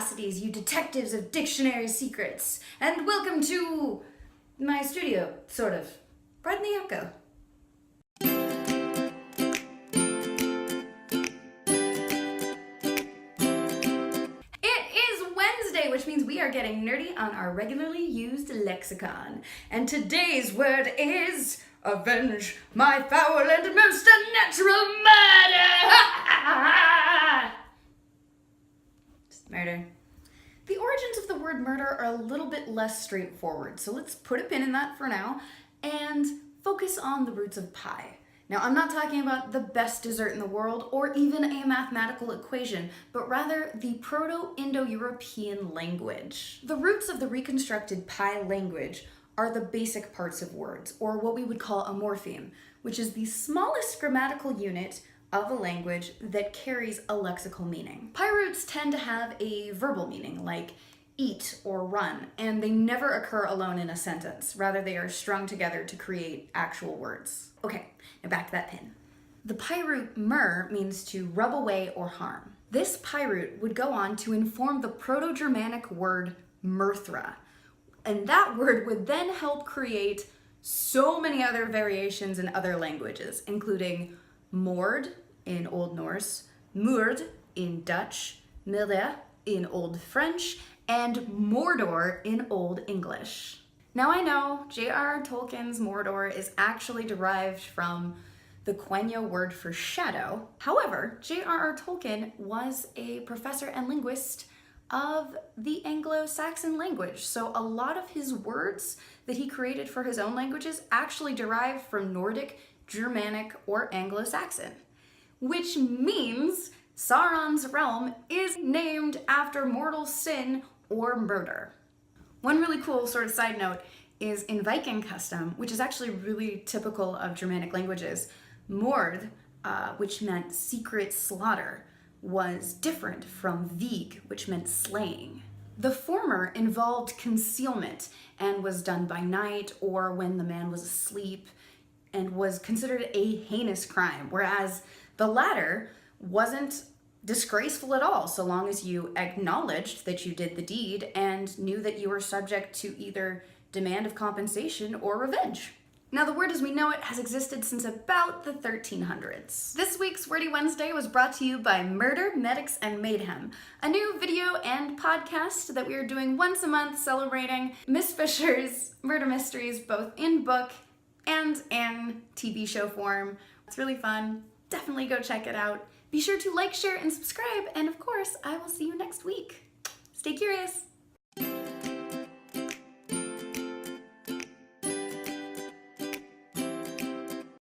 Kiriosities, you detectives of dictionary secrets, and welcome to my studio, sort of. Right in the echo. It is Wednesday, which means we are getting nerdy on our regularly used lexicon. And today's word is avenge my foul and most unnatural murder! Murder. The origins of the word murder are a little bit less straightforward, so let's put a pin in that for now and focus on the roots of pie. Now, I'm not talking about the best dessert in the world or even a mathematical equation, but rather the Proto-Indo-European language. The roots of the reconstructed pie language are the basic parts of words, or what we would call a morpheme, which is the smallest grammatical unit of a language that carries a lexical meaning. Pie roots tend to have a verbal meaning, like eat or run, and they never occur alone in a sentence. Rather, they are strung together to create actual words. Okay, now back to that pin. The pie root mer means to rub away or harm. This pie root would go on to inform the Proto-Germanic word mirthra, and that word would then help create so many other variations in other languages, including mord in Old Norse, moord in Dutch, mille in Old French, and Mordor in Old English. Now I know J.R.R. Tolkien's Mordor is actually derived from the Quenya word for shadow. However, J.R.R. Tolkien was a professor and linguist of the Anglo-Saxon language, so a lot of his words that he created for his own languages actually derive from Nordic, Germanic, or Anglo-Saxon, which means Sauron's realm is named after mortal sin or murder. One really cool sort of side note is in Viking custom, which is actually really typical of Germanic languages, mord, which meant secret slaughter, was different from vig, which meant slaying. The former involved concealment and was done by night or when the man was asleep and was considered a heinous crime, whereas the latter wasn't disgraceful at all, so long as you acknowledged that you did the deed and knew that you were subject to either demand of compensation or revenge. Now, the word as we know it has existed since about the 1300s. This week's Wordy Wednesday was brought to you by Murder, Medics, and Mayhem, a new video and podcast that we are doing once a month celebrating Miss Fisher's murder mysteries, both in book and in TV show form. It's really fun. Definitely go check it out. Be sure to like, share, and subscribe, and of course, I will see you next week. Stay curious!